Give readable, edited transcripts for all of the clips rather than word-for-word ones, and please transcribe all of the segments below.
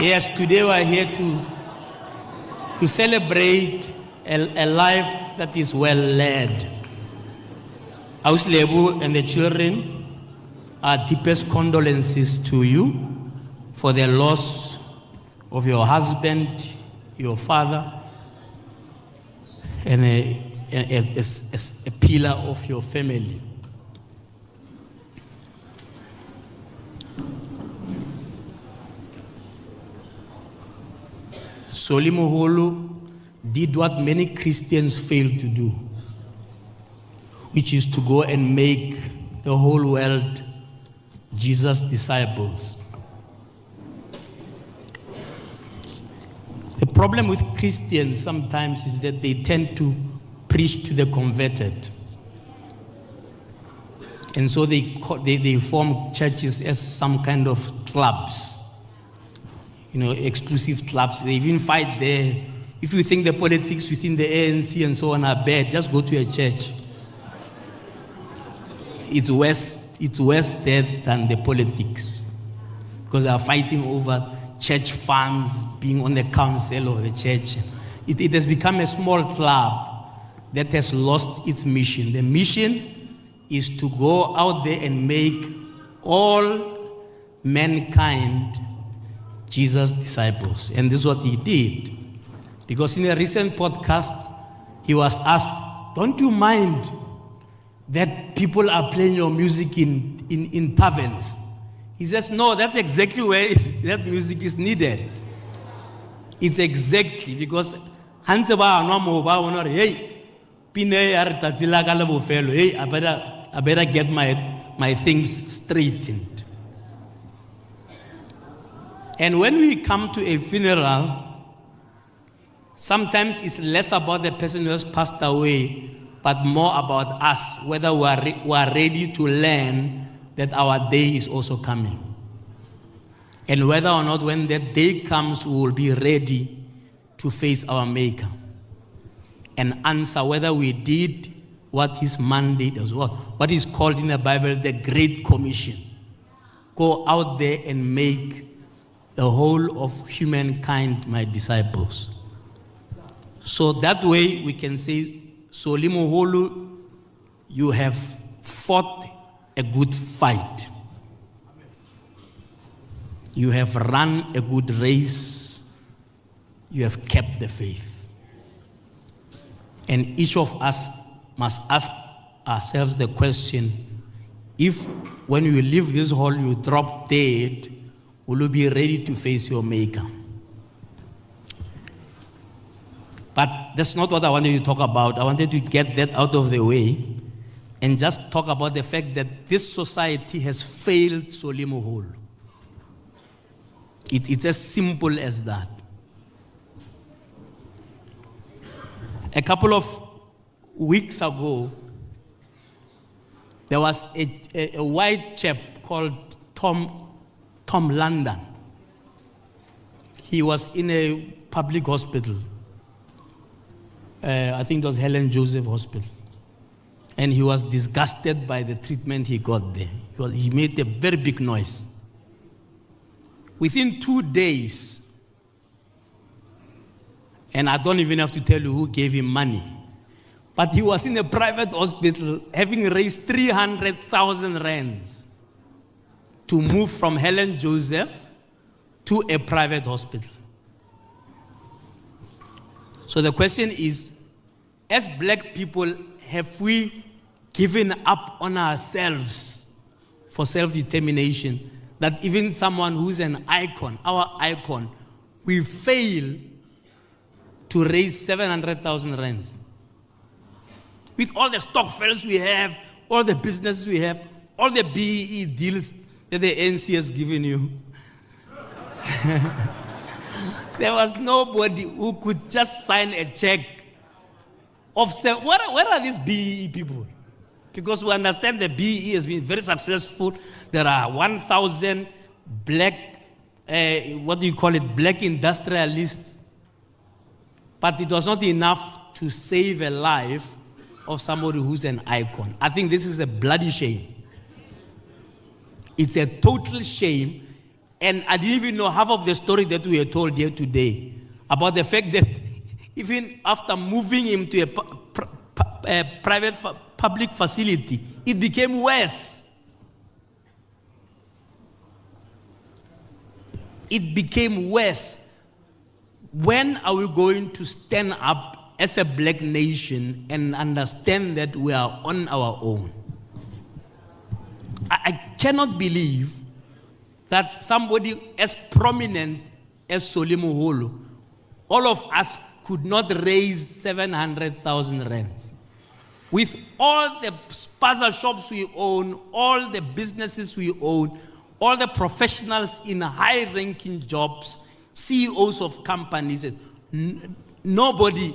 Yes, today we are here to celebrate a life that is well led. Auslebu and the children, our deepest condolences to you for the loss of your husband, your father, and a pillar of your family. Moholo did what many Christians fail to do, which is to go and make the whole world Jesus' disciples. The problem with Christians sometimes is that they tend to preach to the converted. And so they form churches as some kind of clubs. Exclusive clubs. They even fight there. If you think the politics within the ANC and so on are bad, just go to a church. It's worse there than the politics, because they are fighting over church funds, being on the council of the church. It has become a small club that has lost its mission. The mission is to go out there and make all mankind Jesus' disciples. And this is what he did. Because in a recent podcast, he was asked, don't you mind that people are playing your music in taverns? He says, no, that's exactly where that music is needed. It's exactly because hey, I better get my things straightened. And when we come to a funeral, sometimes it's less about the person who has passed away, but more about us, whether we are ready to learn that our day is also coming. And whether or not when that day comes, we will be ready to face our Maker and answer whether we did what his mandate was, what is called in the Bible the Great Commission. Go out there and make the whole of humankind my disciples. So that way we can say, Moholo, you have fought a good fight. You have run a good race. You have kept the faith. And each of us must ask ourselves the question, if when you leave this hall you drop dead, will you be ready to face your Maker? But that's not what I wanted to talk about. I wanted to get that out of the way and just talk about the fact that this society has failed Moholo. It's as simple as that. A couple of weeks ago, there was a white chap called Tom London. He was in a public hospital. I think it was Helen Joseph Hospital. And he was disgusted by the treatment he got there. He made a very big noise. Within 2 days, and I don't even have to tell you who gave him money, but he was in a private hospital having raised 300,000 rands to move from Helen Joseph to a private hospital. So the question is, as black people, have we given up on ourselves for self-determination, that even someone who's an icon, our icon, we fail to raise 700,000 rands? With all the stock files we have, all the businesses we have, all the BEE deals that the ANC has given you, there was nobody who could just sign a check of where are these BEE people? Because we understand the BEE has been very successful. There are 1,000 black, black industrialists. But it was not enough to save a life of somebody who's an icon. I think this is a bloody shame. It's a total shame. And I didn't even know half of the story that we are told here today about the fact that even after moving him to a private public facility, it became worse. It became worse. When are we going to stand up as a black nation and understand that we are on our own? I cannot believe that somebody as prominent as Moholo, all of us could not raise 700,000 rands. With all the spaza shops we own, all the businesses we own, all the professionals in high-ranking jobs, CEOs of companies, nobody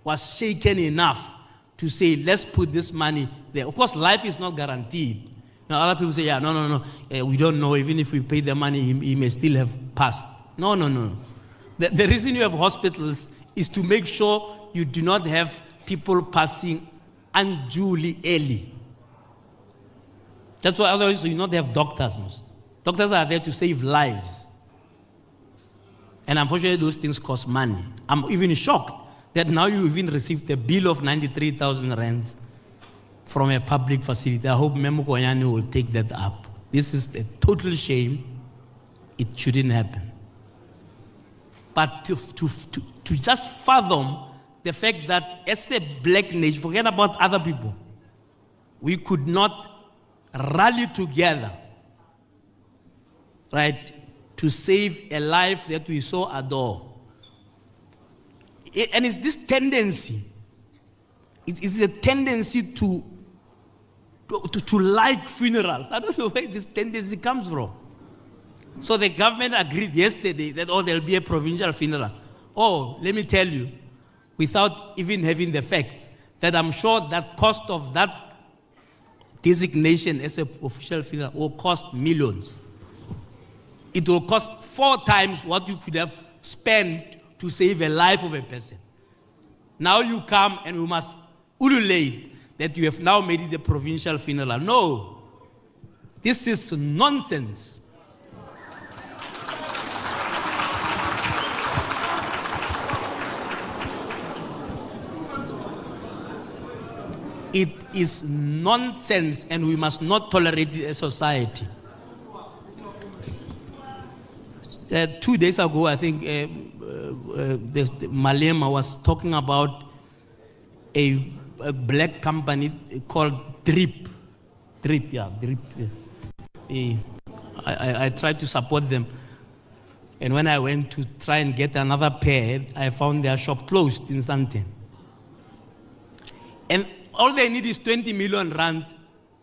was shaken enough to say, let's put this money there. Of course, life is not guaranteed. Now, other people say, yeah, no, we don't know. Even if we pay the money, he may still have passed. No. The reason you have hospitals is to make sure you do not have people passing unduly early. That's why otherwise you not have doctors. Doctors are there to save lives. And unfortunately, those things cost money. I'm even shocked that now you even received a bill of 93,000 rands from a public facility. I hope Memo Koyani will take that up. This is a total shame. It shouldn't happen. But to just fathom the fact that as a black nation, forget about other people, we could not rally together, right, to save a life that we so adore. And it's this tendency, it's a tendency to like funerals. I don't know where this tendency comes from. So the government agreed yesterday that, there'll be a provincial funeral. Let me tell you, without even having the facts, that I'm sure that cost of that designation as an official funeral will cost millions. It will cost 4 times what you could have spent to save a life of a person. Now you come and we must ululate that you have now made it a provincial funeral. No, this is nonsense. It is nonsense, and we must not tolerate it as a society. 2 days ago, I think Malema was talking about a black company called Drip. I tried to support them. And when I went to try and get another pair, I found their shop closed in something. And all they need is 20 million rand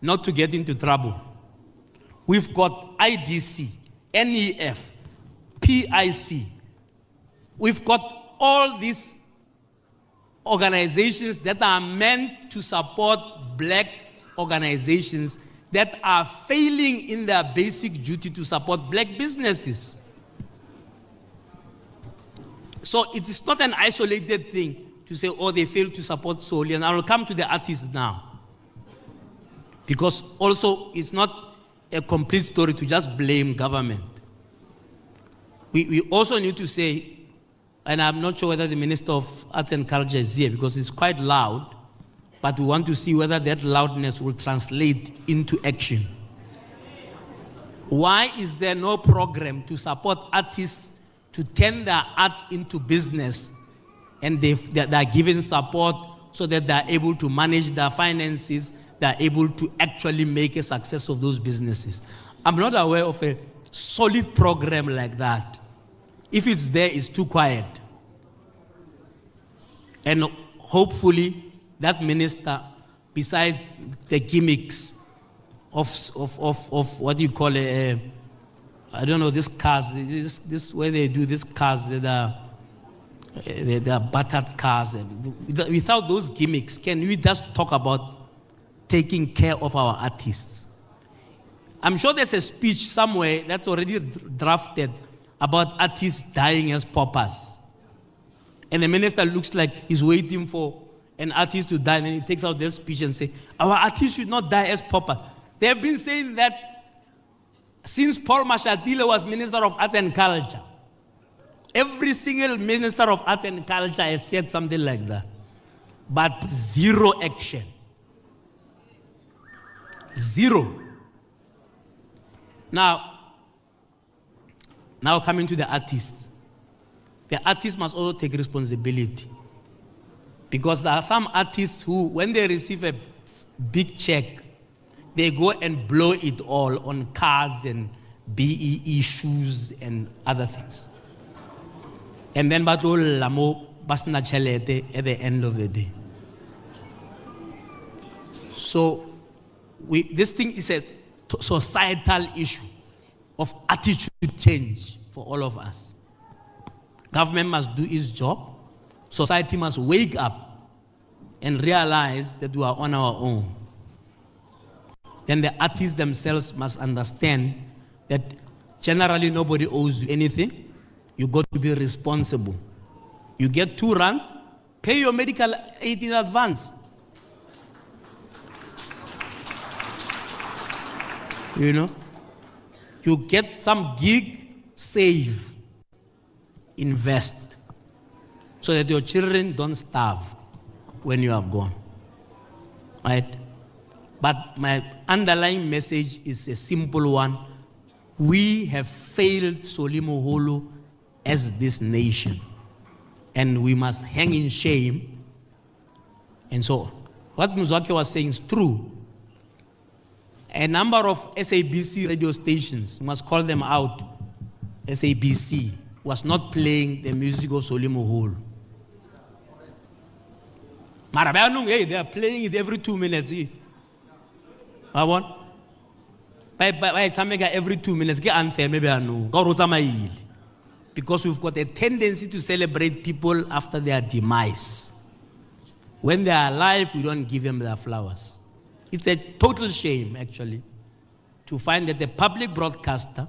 not to get into trouble. We've got IDC, NEF, PIC. We've got all these organizations that are meant to support black organizations that are failing in their basic duty to support black businesses. So it is not an isolated thing to say, they fail to support solely. And I will come to the artists now. Because also, it's not a complete story to just blame government. We also need to say, and I'm not sure whether the Minister of Arts and Culture is here because it's quite loud, but we want to see whether that loudness will translate into action. Why is there no program to support artists to turn their art into business, and they are given support so that they are able to manage their finances, they are able to actually make a success of those businesses? I'm not aware of a solid program like that. If it's there, it's too quiet. And hopefully, that minister, besides the gimmicks of what you call I don't know, these cars, this where they do these cars that are battered cars. Without those gimmicks, can we just talk about taking care of our artists? I'm sure there's a speech somewhere that's already drafted about artists dying as paupers. And the minister looks like he's waiting for an artist to die, and then he takes out their speech and says, our artists should not die as paupers. They have been saying that Since Paul Mashatile was Minister of Arts and Culture, every single Minister of Arts and Culture has said something like that. But zero action. Zero. Now coming to the artists. The artists must also take responsibility. Because there are some artists who, when they receive a big check, they go and blow it all on cars and BEE shoes and other things. And then at the end of the day. So this thing is a societal issue of attitude change for all of us. Government must do its job. Society must wake up and realize that we are on our own. Then the artists themselves must understand that generally nobody owes you anything. You got to be responsible. You get R2, pay your medical aid in advance. You know? You get some gig, save, invest, so that your children don't starve when you are gone. Right? But my underlying message is a simple one. We have failed Moholo as this nation. And we must hang in shame. And so, what Muzwake was saying is true. A number of SABC radio stations, you must call them out, SABC, was not playing the music of Moholo. Hey, they are playing it every 2 minutes. I want. By every 2 minutes, get anthem, maybe I know. Because we've got a tendency to celebrate people after their demise. When they are alive, we don't give them their flowers. It's a total shame, actually, to find that the public broadcaster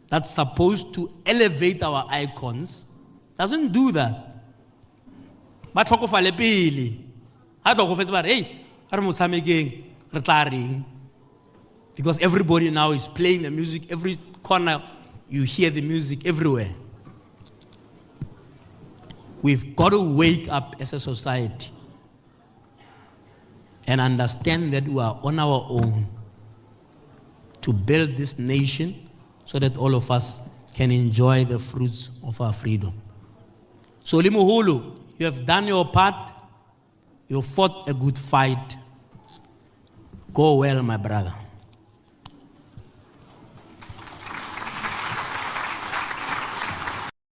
that's supposed to elevate our icons doesn't do that. But because everybody now is playing the music, every corner you hear the music everywhere. We've got to wake up as a society and understand that we are on our own to build this nation so that all of us can enjoy the fruits of our freedom. So Moholo, you have done your part. You fought a good fight. Go well, my brother.